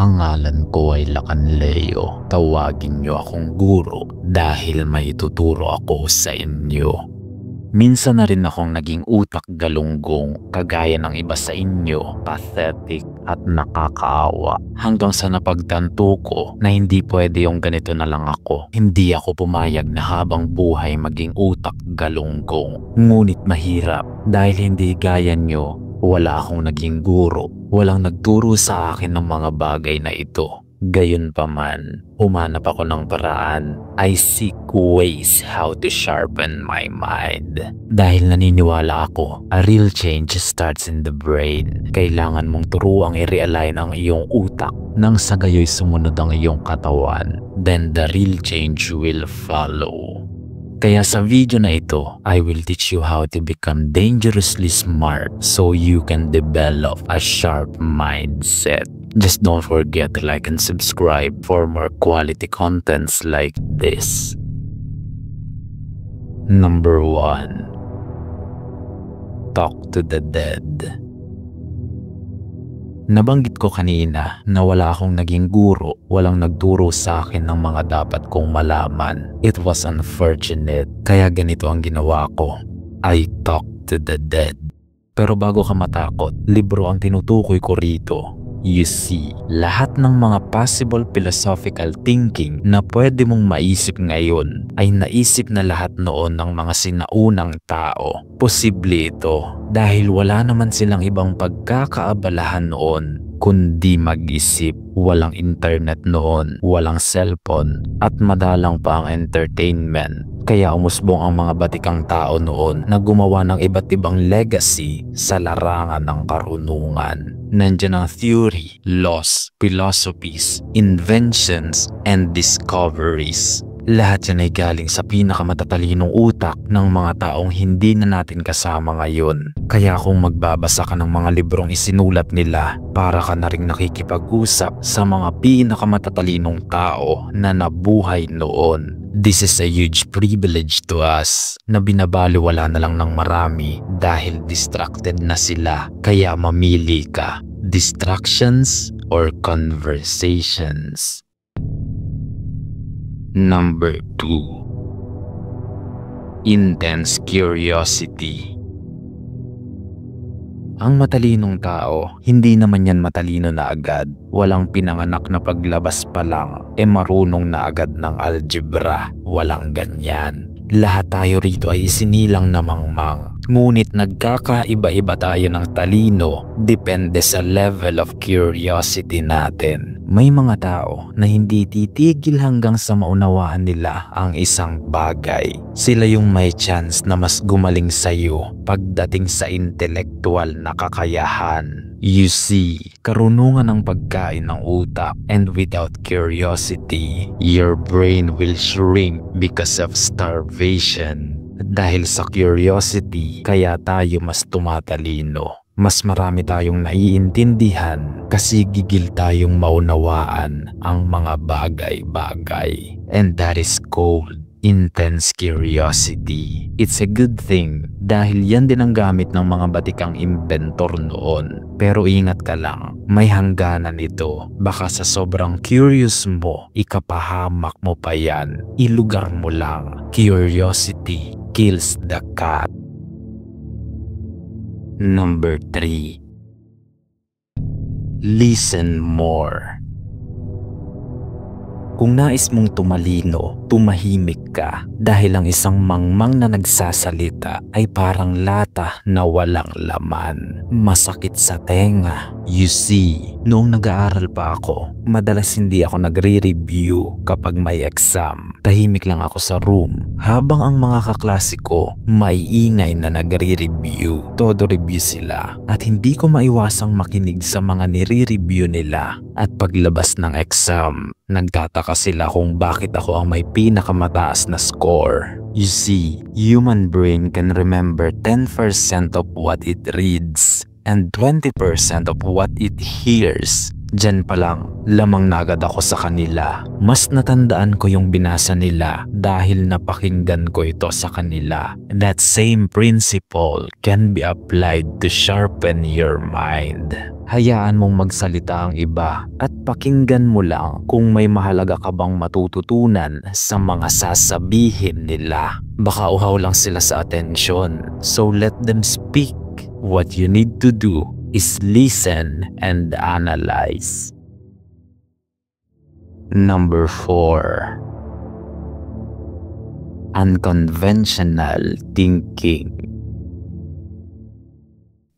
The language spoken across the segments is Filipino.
Ang ngalan ko ay Lacan Leo. Tawagin niyo akong guro dahil may tuturo ako sa inyo. Minsan na rin akong naging utak galunggong kagaya ng iba sa inyo, pathetic at nakakaawa. Hanggang sa napagtanto ko na hindi pwede yung ganito na lang ako. Hindi ako pumayag na habang buhay maging utak galunggong. Ngunit mahirap dahil hindi gaya nyo. Wala akong naging guro. Walang nagturo sa akin ng mga bagay na ito. Gayunpaman, humanap ako ng paraan. I seek ways how to sharpen my mind. Dahil naniniwala ako, a real change starts in the brain. Kailangan mong turuang i-realign ang iyong utak nang sa gayoy sumunod ang iyong katawan. Then the real change will follow. Kaya sa video na ito, I will teach you how to become dangerously smart so you can develop a sharp mindset. Just don't forget to like and subscribe for more quality contents like this. Number 1. Talk to the dead. Nabanggit ko kanina na wala akong naging guro, walang nagturo sa akin ng mga dapat kong malaman. It was unfortunate, kaya ganito ang ginawa ko. I talk to the dead. Pero bago ka matakot, libro ang tinutukoy ko rito. You see, lahat ng mga possible philosophical thinking na pwede mong maisip ngayon ay naisip na lahat noon ng mga sinaunang tao. Posible ito dahil wala naman silang ibang pagkakaabalahan noon kundi mag-isip. Walang internet noon, walang cellphone, at madalang pa ang entertainment. Kaya umusbong ang mga batikang tao noon na gumawa ng iba't ibang legacy sa larangan ng karunungan. Nandiyan ang theory, laws, philosophies, inventions, and discoveries. Lahat yan ay galing sa pinakamatalinong utak ng mga taong hindi na natin kasama ngayon. Kaya kung magbabasa ka ng mga librong isinulat nila, para ka na ring nakikipag-usap sa mga pinakamatalinong tao na nabuhay noon. This is a huge privilege to us na binabaliwala na lang ng marami dahil distracted na sila. Kaya mamili ka, distractions or conversations. Number 2. Intense curiosity. Ang matalinong tao, hindi naman yan matalino na agad. Walang pinanganak na paglabas pa lang, marunong na agad ng algebra. Walang ganyan. Lahat tayo rito ay isinilang na mangmang. Ngunit nagkakaiba-iba tayo ng talino depende sa level of curiosity natin. May mga tao na hindi titigil hanggang sa maunawaan nila ang isang bagay. Sila yung may chance na mas gumaling sa iyo pagdating sa intelektual na kakayahan. You see, karunungan ang pagkain ng utak, and without curiosity, your brain will shrink because of starvation. Dahil sa curiosity, kaya tayo mas tumatalino. Mas marami tayong naiintindihan kasi gigil tayong maunawaan ang mga bagay-bagay. And that is called intense curiosity. It's a good thing dahil yan din ang gamit ng mga batikang inventor noon. Pero ingat ka lang, may hangganan ito. Baka sa sobrang curious mo, ikapahamak mo pa yan. Ilugar mo lang. Curiosity kills the cat. Number 3. Listen more. Kung nais mong tumalino, tumahimik ka dahil ang isang mangmang na nagsasalita ay parang lata na walang laman. Masakit sa tenga. You see, noong nag-aaral pa ako, madalas hindi ako nagre-review kapag may exam. Tahimik lang ako sa room habang ang mga kaklase ko may ingay na nagre-review. Todo review sila at hindi ko maiwasang makinig sa mga nire-review nila. At paglabas ng exam, nagtataka sila kung bakit ako ang may pinakamataas na score. You see, human brain can remember 10% of what it reads and 20% of what it hears. Diyan pa lang, lamang na agad ako sa kanila. Mas natandaan ko yung binasa nila dahil napakinggan ko ito sa kanila. That same principle can be applied to sharpen your mind. Hayaan mong magsalita ang iba at pakinggan mo lang kung may mahalaga ka bang matututunan sa mga sasabihin nila. Baka uhaw lang sila sa atensyon, so let them speak. What you need to do is listen and analyze. Number 4. Unconventional thinking.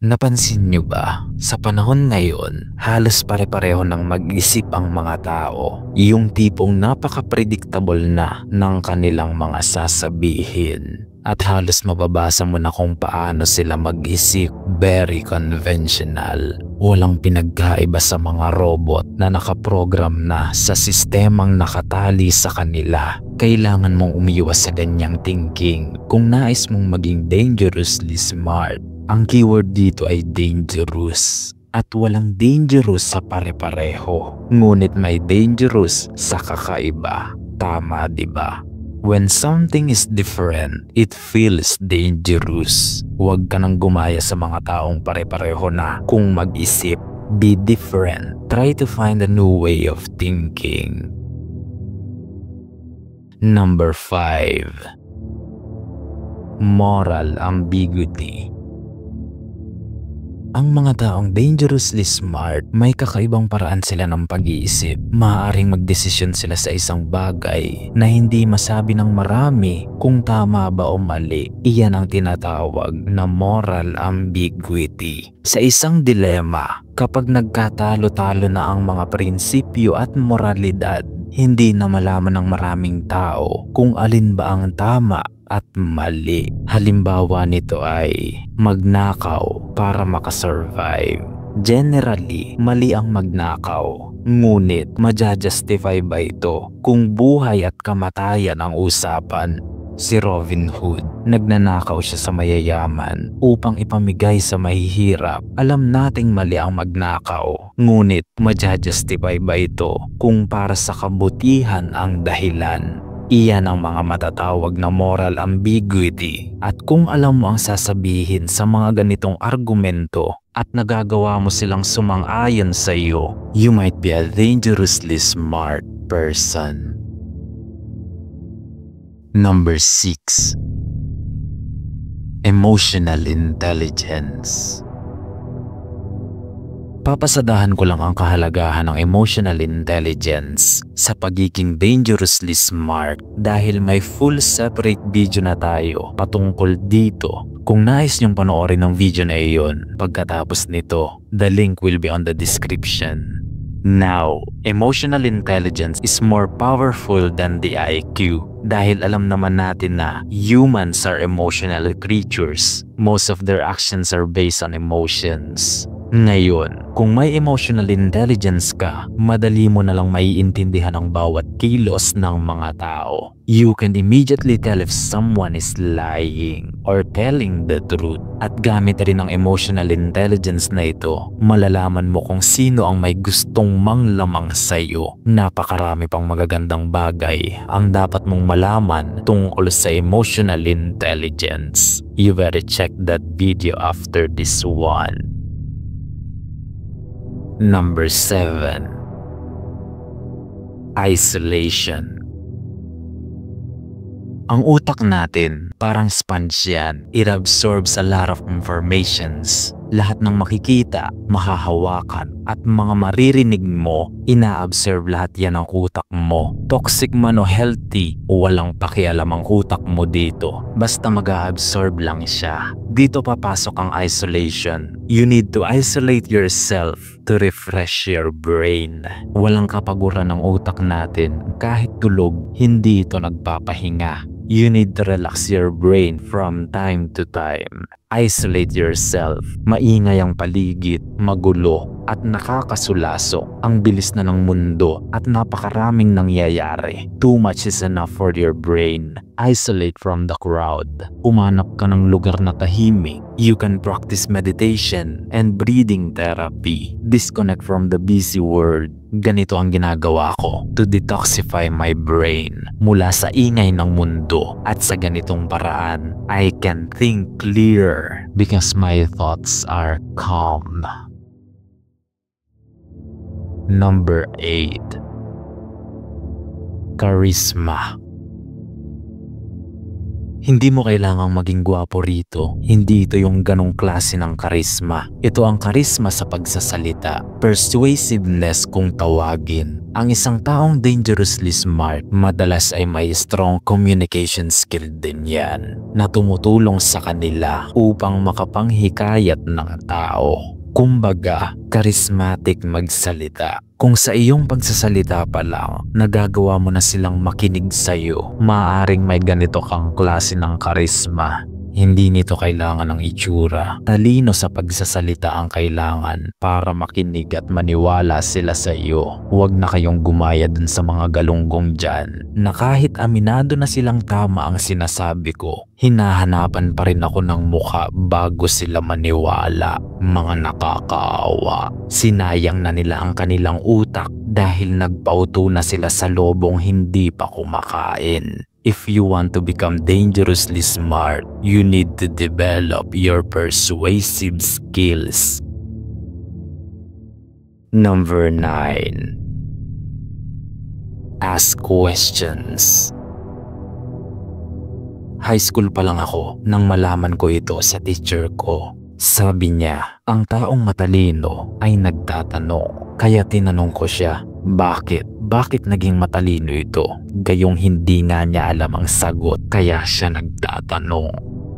Napansin nyo ba? Sa panahon ngayon, halos pare-pareho ng mag-isip ang mga tao. Yung tipong napaka-predictable na ng kanilang mga sasabihin. At halos mababasa mo na kung paano sila mag-isip. Very conventional. Walang pinagkaiba sa mga robot na nakaprogram na sa sistemang nakatali sa kanila. Kailangan mong umiwas sa ganyang thinking kung nais mong maging dangerously smart. Ang keyword dito ay dangerous. At walang dangerous sa pare-pareho. Ngunit may dangerous sa kakaiba. Tama, di ba? When something is different, it feels dangerous. Huwag ka nang gumaya sa mga taong pare-pareho na kung mag-isip. Be different. Try to find a new way of thinking. Number 5. Moral ambiguity. Ang mga taong dangerously smart, may kakaibang paraan sila ng pag-iisip. Maaaring magdesisyon sila sa isang bagay na hindi masabi ng marami kung tama ba o mali. Iyan ang tinatawag na moral ambiguity. Sa isang dilema, kapag nagkatalo-talo na ang mga prinsipyo at moralidad, hindi na malaman ng maraming tao kung alin ba ang tama at mali. Halimbawa nito ay magnakaw para makasurvive. Generally, mali ang magnakaw. Ngunit maja-justify ba ito kung buhay at kamatayan ang usapan? Si Robin Hood, nagnanakaw siya sa mayayaman upang ipamigay sa mahihirap. Alam nating mali ang magnakaw. Ngunit maja-justify ba ito kung para sa kabutihan ang dahilan? Iyan ang mga matatawag na moral ambiguity. At kung alam mo ang sasabihin sa mga ganitong argumento at nagagawa mo silang sumang-ayon sa iyo, you might be a dangerously smart person. Number 6. Emotional intelligence. Papasadahan ko lang ang kahalagahan ng emotional intelligence sa pagiging dangerously smart dahil may full separate video na tayo patungkol dito. Kung nais niyong panoorin ng video na iyon, pagkatapos nito, the link will be on the description. Now, emotional intelligence is more powerful than the IQ dahil alam naman natin na humans are emotional creatures. Most of their actions are based on emotions. Ngayon, kung may emotional intelligence ka, madali mo na lang maiintindihan ang bawat kilos ng mga tao. You can immediately tell if someone is lying or telling the truth. At gamit rin ang emotional intelligence na ito, malalaman mo kung sino ang may gustong manglamang sa'yo. Napakarami pang magagandang bagay ang dapat mong malaman tungkol sa emotional intelligence. You better check that video after this one. Number 7. Isolation. Ang utak natin, parang sponge yan. It absorbs a lot of informations. Lahat ng makikita, mahahawakan, at mga maririnig mo, ina-absorb lahat yan ng utak mo. Toxic man o healthy, walang pakialam ang utak mo dito. Basta mag-absorb lang siya. Dito papasok ang isolation. You need to isolate yourself to refresh your brain. Walang kapaguran ng utak natin. Kahit tulog, hindi ito nagpapahinga. You need to relax your brain from time to time. Isolate yourself. Maingay ang paligid, magulo, at nakakasulaso. Ang bilis na ng mundo at napakaraming nangyayari. Too much is enough for your brain. Isolate from the crowd. Umanap ka ng lugar na tahimik. You can practice meditation and breathing therapy. Disconnect from the busy world. Ganito ang ginagawa ko to detoxify my brain mula sa ingay ng mundo, at sa ganitong paraan, I can think clear because my thoughts are calm. Number 8. Charisma. Hindi mo kailangang maging gwapo rito. Hindi ito yung ganong klase ng karisma. Ito ang karisma sa pagsasalita. Persuasiveness kung tawagin. Ang isang taong dangerously smart, madalas ay may strong communication skill din yan na tumutulong sa kanila upang makapanghikayat ng tao. Kumbaga, charismatic magsalita. Kung sa iyong pagsasalita pa lang, nagagawa mo na silang makinig sa'yo, maaaring may ganito kang klase ng karisma. Hindi nito kailangan ng itsura. Talino sa pagsasalita ang kailangan para makinig at maniwala sila sa iyo. Huwag na kayong gumaya dun sa mga galunggong dyan na kahit aminado na silang tama ang sinasabi ko, hinahanapan pa rin ako ng mukha bago sila maniwala. Mga nakakaawa. Sinayang na nila ang kanilang utak dahil nagpauto na sila sa lobong hindi pa kumakain. If you want to become dangerously smart, you need to develop your persuasive skills. Number 9. Ask questions. High school pa lang ako nang malaman ko ito sa teacher ko. Sabi niya, ang taong matalino ay nagtatanong. Kaya tinanong ko siya, bakit? Bakit naging matalino ito? Gayong hindi nga niya alam ang sagot, kaya siya nagtatanong.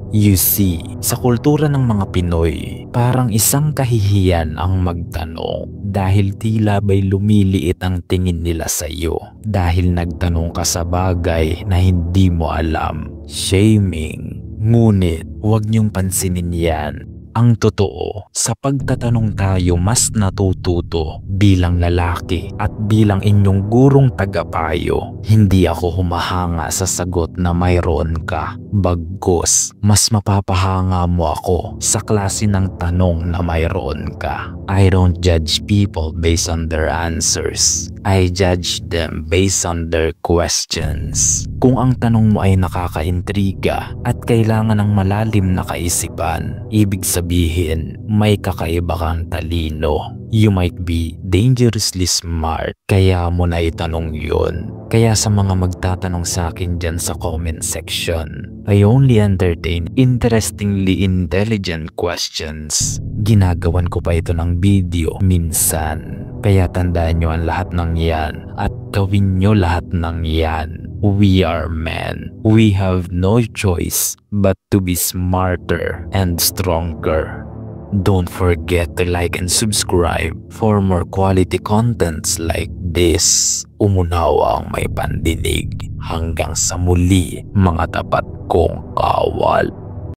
You see, sa kultura ng mga Pinoy, parang isang kahihiyan ang magtanong dahil tila ba'y lumiliit ang tingin nila sa iyo dahil nagtanong ka sa bagay na hindi mo alam. Shaming. Ngunit, huwag niyong pansinin yan. Ang totoo, sa pagtatanong tayo mas natututo bilang lalaki at bilang inyong gurong tagapayo. Hindi ako humahanga sa sagot na mayroon ka. Bagkus, mas mapapahanga mo ako sa klase ng tanong na mayroon ka. I don't judge people based on their answers. I judge them based on their questions. Kung ang tanong mo ay nakakaintriga at kailangan ng malalim na kaisipan, ibig sabihin may kakaiba kang talino. You might be dangerously smart, kaya mo na itanong yun. Kaya sa mga magtatanong sa akin dyan sa comment section, I only entertain interestingly intelligent questions. Ginagawan ko pa ito ng video minsan. Kaya tandaan nyo ang lahat ng yan at gawin nyo lahat ng yan. We are men. We have no choice but to be smarter and stronger. Don't forget to like and subscribe for more quality contents like this. Umunawa ang may pandinig. Hanggang sa muli, mga tapat kong kawal.